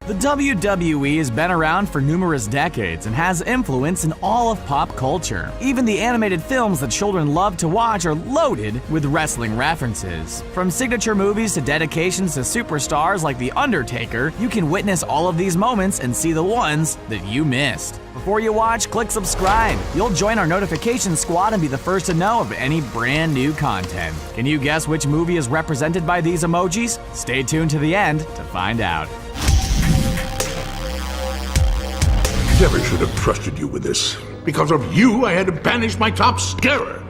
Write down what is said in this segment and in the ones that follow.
The WWE has been around for numerous decades and has influence in all of pop culture. Even the animated films that children love to watch are loaded with wrestling references. From signature movies to dedications to superstars like The Undertaker, you can witness all of these moments and see the ones that you missed. Before you watch, click subscribe. You'll join our notification squad and be the first to know of any brand new content. Can you guess which movie is represented by these emojis? Stay tuned to the end to find out. Never should have trusted you with this. Because of you, I had to banish my top scarer.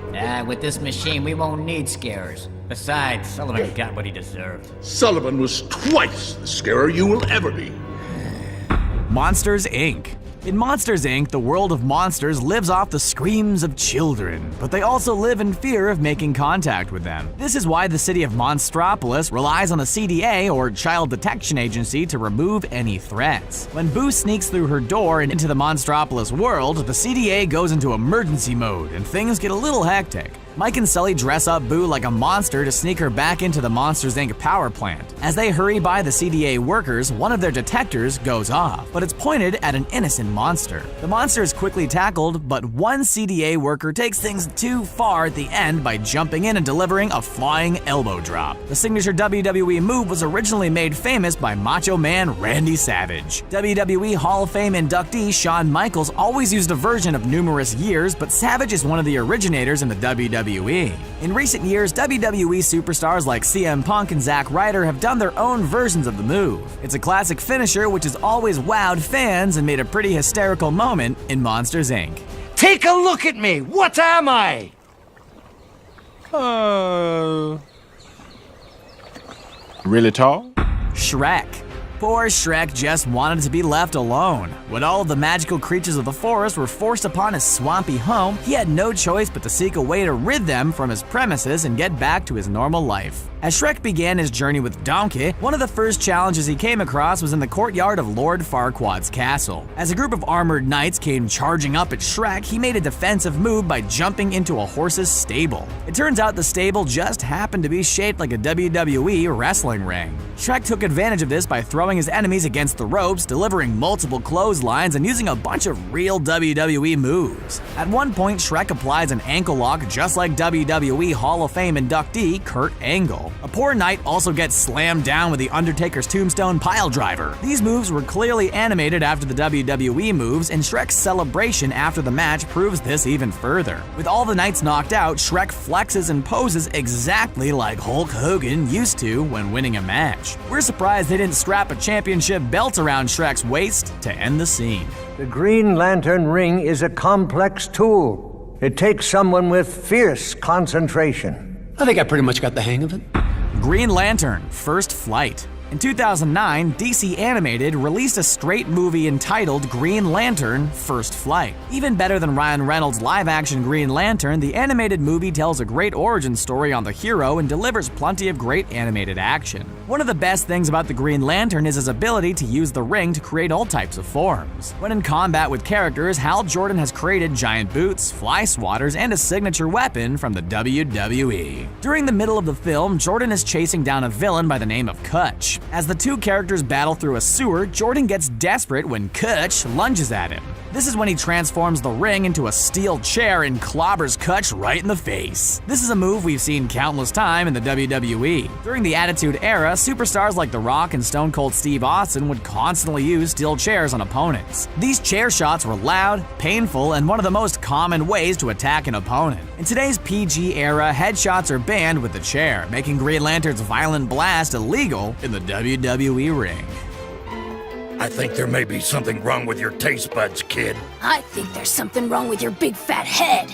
With this machine, we won't need scarers. Besides, Sullivan got what he deserved. Sullivan was twice the scarer you will ever be. Monsters, Inc. In Monsters, Inc., the world of monsters lives off the screams of children, but they also live in fear of making contact with them. This is why the city of Monstropolis relies on the CDA, or Child Detection Agency, to remove any threats. When Boo sneaks through her door and into the Monstropolis world, the CDA goes into emergency mode and things get a little hectic. Mike and Sully dress up Boo like a monster to sneak her back into the Monsters, Inc. power plant. As they hurry by the CDA workers, one of their detectors goes off, but it's pointed at an innocent monster. The monster is quickly tackled, but one CDA worker takes things too far at the end by jumping in and delivering a flying elbow drop. The signature WWE move was originally made famous by Macho Man Randy Savage. WWE Hall of Fame inductee Shawn Michaels always used a version of numerous years, but Savage is one of the originators in the WWE. In recent years, WWE superstars like CM Punk and Zack Ryder have done their own versions of the move. It's a classic finisher which has always wowed fans and made a pretty hysterical moment in Monsters, Inc. Take a look at me! What am I? Really tall? Shrek. Poor Shrek just wanted to be left alone. When all of the magical creatures of the forest were forced upon his swampy home, he had no choice but to seek a way to rid them from his premises and get back to his normal life. As Shrek began his journey with Donkey, one of the first challenges he came across was in the courtyard of Lord Farquaad's castle. As a group of armored knights came charging up at Shrek, he made a defensive move by jumping into a horse's stable. It turns out the stable just happened to be shaped like a WWE wrestling ring. Shrek took advantage of this by throwing his enemies against the ropes, delivering multiple clotheslines, and using a bunch of real WWE moves. At one point, Shrek applies an ankle lock just like WWE Hall of Fame inductee Kurt Angle. A poor knight also gets slammed down with the Undertaker's tombstone piledriver. These moves were clearly animated after the WWE moves, and Shrek's celebration after the match proves this even further. With all the knights knocked out, Shrek flexes and poses exactly like Hulk Hogan used to when winning a match. We're surprised they didn't strap a championship belt around Shrek's waist to end the scene. The Green Lantern ring is a complex tool. It takes someone with fierce concentration. I think I pretty much got the hang of it. Green Lantern, First Flight. In 2009, DC Animated released a straight movie entitled Green Lantern: First Flight. Even better than Ryan Reynolds' live-action Green Lantern, the animated movie tells a great origin story on the hero and delivers plenty of great animated action. One of the best things about the Green Lantern is his ability to use the ring to create all types of forms. When in combat with characters, Hal Jordan has created giant boots, fly swatters, and a signature weapon from the WWE. During the middle of the film, Jordan is chasing down a villain by the name of Kutch. As the two characters battle through a sewer, Jordan gets desperate when Kutch lunges at him. This is when he transforms the ring into a steel chair and clobbers Kutch right in the face. This is a move we've seen countless times in the WWE. During the Attitude Era, superstars like The Rock and Stone Cold Steve Austin would constantly use steel chairs on opponents. These chair shots were loud, painful, and one of the most common ways to attack an opponent. In today's PG era, headshots are banned with the chair, making Green Lantern's violent blast illegal in the WWE ring. I think there may be something wrong with your taste buds, kid. I think there's something wrong with your big fat head.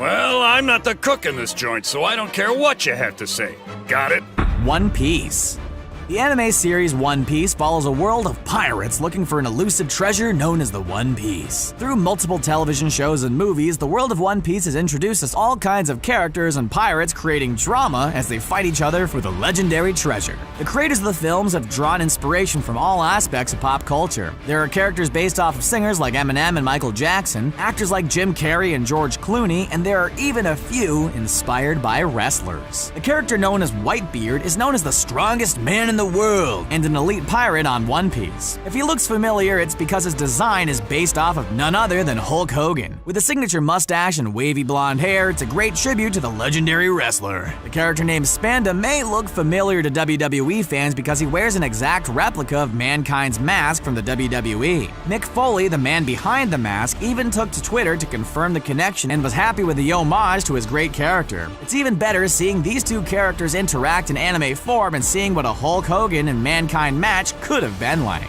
Well, I'm not the cook in this joint, so I don't care what you have to say. Got it? One Piece. The anime series One Piece follows a world of pirates looking for an elusive treasure known as the One Piece. Through multiple television shows and movies, the world of One Piece has introduced us all kinds of characters and pirates creating drama as they fight each other for the legendary treasure. The creators of the films have drawn inspiration from all aspects of pop culture. There are characters based off of singers like Eminem and Michael Jackson, actors like Jim Carrey and George Clooney, and there are even a few inspired by wrestlers. The character known as Whitebeard is known as the strongest man in in the world and an elite pirate on One Piece. If he looks familiar, it's because his design is based off of none other than Hulk Hogan. With a signature mustache and wavy blonde hair, it's a great tribute to the legendary wrestler. The character named Spanda may look familiar to WWE fans because he wears an exact replica of Mankind's mask from the WWE. Mick Foley, the man behind the mask, even took to Twitter to confirm the connection and was happy with the homage to his great character. It's even better seeing these two characters interact in anime form and seeing what a Hulk Hogan and Mankind match could have been like.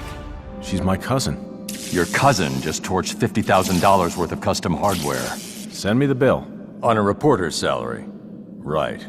She's my cousin. Your cousin just torched $50,000 worth of custom hardware. Send me the bill. On a reporter's salary. Right.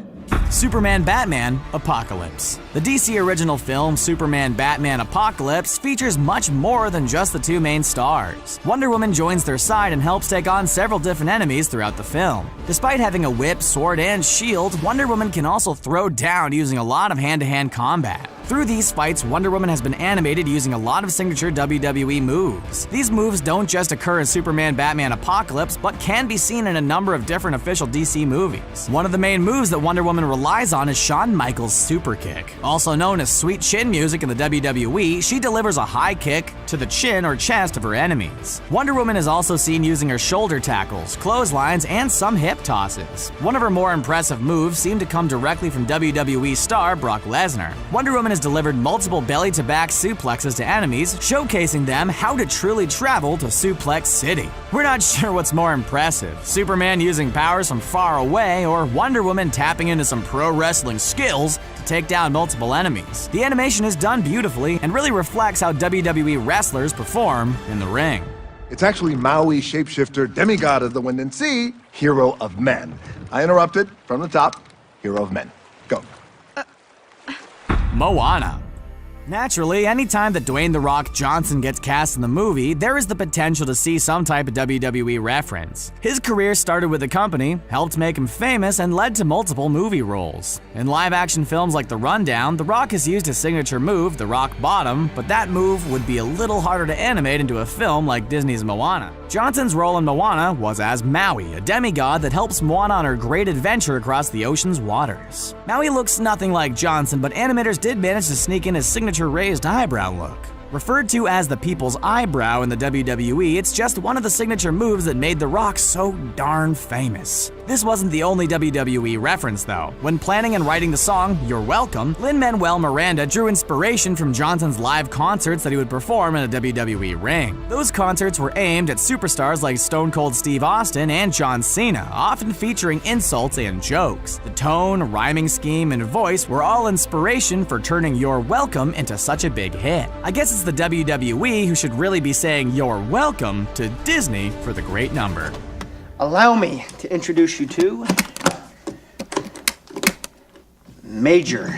Superman Batman Apocalypse. The DC original film Superman Batman Apocalypse features much more than just the two main stars. Wonder Woman joins their side and helps take on several different enemies throughout the film. Despite having a whip, sword, and shield, Wonder Woman can also throw down using a lot of hand-to-hand combat. Through these fights, Wonder Woman has been animated using a lot of signature WWE moves. These moves don't just occur in Superman Batman Apocalypse, but can be seen in a number of different official DC movies. One of the main moves that Wonder Woman relies on is Shawn Michaels' super kick. Also known as sweet chin music in the WWE, she delivers a high kick to the chin or chest of her enemies. Wonder Woman is also seen using her shoulder tackles, clotheslines, and some hip tosses. One of her more impressive moves seemed to come directly from WWE star Brock Lesnar. Wonder Woman has delivered multiple belly-to-back suplexes to enemies, showcasing them how to truly travel to Suplex City. We're not sure what's more impressive, Superman using powers from far away or Wonder Woman tapping into some pro wrestling skills to take down multiple enemies. The animation is done beautifully and really reflects how WWE wrestlers perform in the ring. It's actually Maui, shapeshifter, demigod of the wind and sea, hero of men. I interrupted from the top, hero of men. Go. Moana. Naturally, anytime that Dwayne "The Rock" Johnson gets cast in the movie, there is the potential to see some type of WWE reference. His career started with the company, helped make him famous, and led to multiple movie roles. In live-action films like The Rundown, The Rock has used his signature move, the Rock Bottom, but that move would be a little harder to animate into a film like Disney's Moana. Johnson's role in Moana was as Maui, a demigod that helps Moana on her great adventure across the ocean's waters. Maui looks nothing like Johnson, but animators did manage to sneak in his signature raised eyebrow look. Referred to as the people's eyebrow in the WWE, it's just one of the signature moves that made The Rock so darn famous. This wasn't the only WWE reference though. When planning and writing the song You're Welcome, Lin-Manuel Miranda drew inspiration from Johnson's live concerts that he would perform in a WWE ring. Those concerts were aimed at superstars like Stone Cold Steve Austin and John Cena, often featuring insults and jokes. The tone, rhyming scheme, and voice were all inspiration for turning You're Welcome into such a big hit. I guess it's the WWE who should really be saying You're Welcome to Disney for the great number. Allow me to introduce you to Major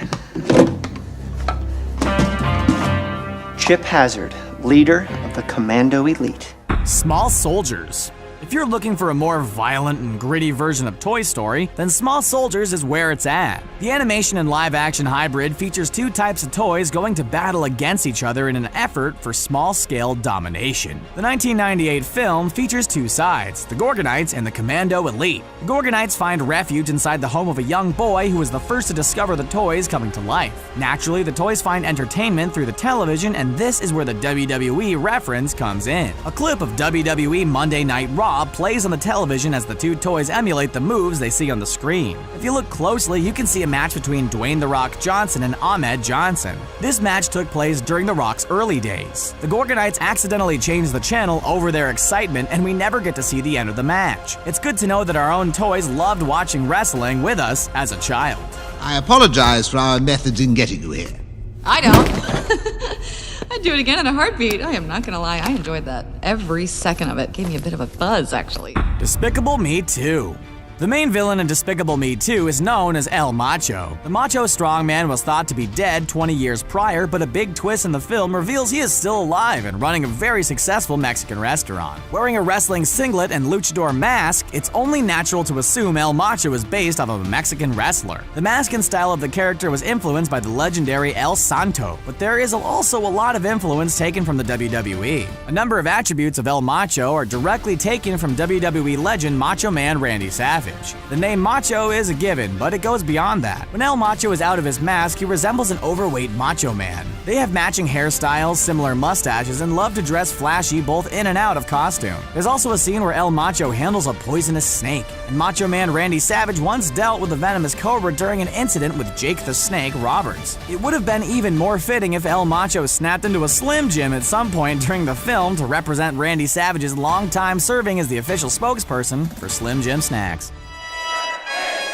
Chip Hazard, leader of the Commando Elite. Small Soldiers. If you're looking for a more violent and gritty version of Toy Story, then Small Soldiers is where it's at. The animation and live-action hybrid features two types of toys going to battle against each other in an effort for small-scale domination. The 1998 film features two sides, the Gorgonites and the Commando Elite. The Gorgonites find refuge inside the home of a young boy who is the first to discover the toys coming to life. Naturally, the toys find entertainment through the television, and this is where the WWE reference comes in. A clip of WWE Monday Night Raw plays on the television as the two toys emulate the moves they see on the screen. If you look closely, you can see a match between Dwayne "The Rock" Johnson and Ahmed Johnson. This match took place during The Rock's early days. The Gorgonites accidentally changed the channel over their excitement, and we never get to see the end of the match. It's good to know that our own toys loved watching wrestling with us as a child. I apologize for our methods in getting you here. I don't. I'd do it again in a heartbeat. I am not gonna lie, I enjoyed that. Every second of it gave me a bit of a buzz, actually. Despicable Me 2. The main villain in Despicable Me 2 is known as El Macho. The macho strongman was thought to be dead 20 years prior, but a big twist in the film reveals he is still alive and running a very successful Mexican restaurant. Wearing a wrestling singlet and luchador mask, it's only natural to assume El Macho is based off of a Mexican wrestler. The mask and style of the character was influenced by the legendary El Santo, but there is also a lot of influence taken from the WWE. A number of attributes of El Macho are directly taken from WWE legend Macho Man Randy Savage. savage. The name Macho is a given, but it goes beyond that. When El Macho is out of his mask, he resembles an overweight macho man. They have matching hairstyles, similar mustaches, and love to dress flashy both in and out of costume. There's also a scene where El Macho handles a poisonous snake, and Macho Man Randy Savage once dealt with a venomous cobra during an incident with Jake the Snake Roberts. It would have been even more fitting if El Macho snapped into a Slim Jim at some point during the film to represent Randy Savage's long time serving as the official spokesperson for Slim Jim snacks.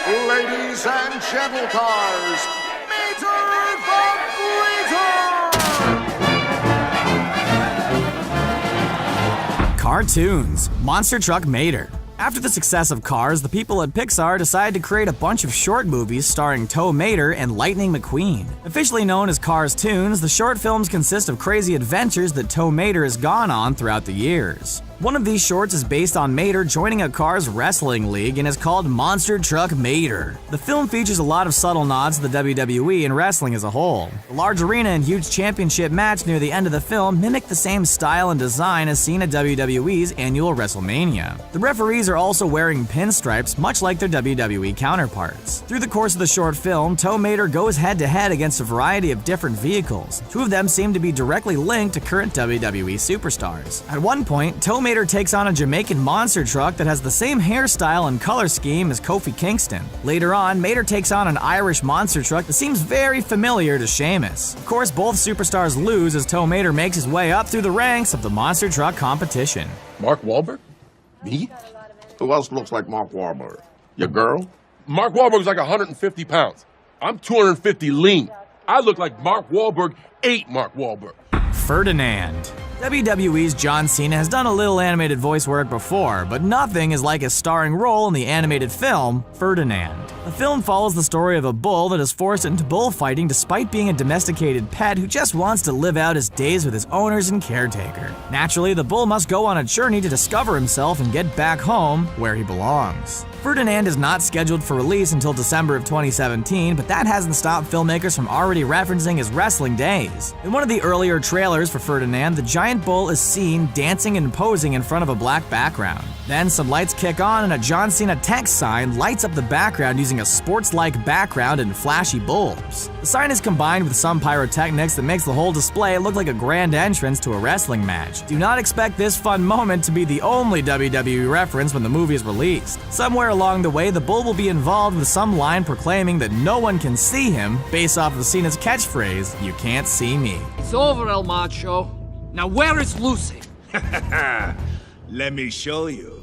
Ladies and gentle cars, Mater the Breeder! Cartoons. Monster Truck Mater. After the success of Cars, the people at Pixar decided to create a bunch of short movies starring Tow Mater and Lightning McQueen. Officially known as Cars-toons, the short films consist of crazy adventures that Tow Mater has gone on throughout the years. One of these shorts is based on Mater joining a Cars wrestling league and is called Monster Truck Mater. The film features a lot of subtle nods to the WWE and wrestling as a whole. The large arena and huge championship match near the end of the film mimic the same style and design as seen at WWE's annual WrestleMania. The referees are also wearing pinstripes, much like their WWE counterparts. Through the course of the short film, Tow Mater goes head-to-head against a variety of different vehicles. Two of them seem to be directly linked to current WWE superstars. At one point, Tow Mater takes on a Jamaican monster truck that has the same hairstyle and color scheme as Kofi Kingston. Later on, Mater takes on an Irish monster truck that seems very familiar to Sheamus. Of course, both superstars lose as Tow Mater makes his way up through the ranks of the monster truck competition. Mark Wahlberg? Me? Who else looks like Mark Wahlberg? Your girl? Mark Wahlberg's like 150 pounds. I'm 250 lean. I look like Mark Wahlberg ate Mark Wahlberg. Ferdinand. WWE's John Cena has done a little animated voice work before, but nothing is like his starring role in the animated film, Ferdinand. The film follows the story of a bull that is forced into bullfighting despite being a domesticated pet who just wants to live out his days with his owners and caretaker. Naturally, the bull must go on a journey to discover himself and get back home where he belongs. Ferdinand is not scheduled for release until December of 2017, but that hasn't stopped filmmakers from already referencing his wrestling days. In one of the earlier trailers for Ferdinand, the giant bull is seen dancing and posing in front of a black background. Then some lights kick on and a John Cena text sign lights up the background using a sports-like background and flashy bulbs. The sign is combined with some pyrotechnics that makes the whole display look like a grand entrance to a wrestling match. Do not expect this fun moment to be the only WWE reference when the movie is released. Somewhere along the way, the bull will be involved with some line proclaiming that no one can see him based off of Cena's catchphrase, "You can't see me." It's over, El Macho. Now where is Lucy? Let me show you.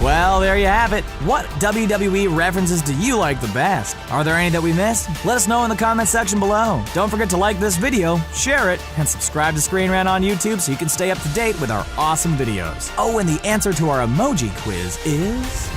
Well, there you have it. What WWE references do you like the best? Are there any that we missed? Let us know in the comment section below. Don't forget to like this video, share it, and subscribe to Screen Rant on YouTube so you can stay up to date with our awesome videos. Oh, and the answer to our emoji quiz is...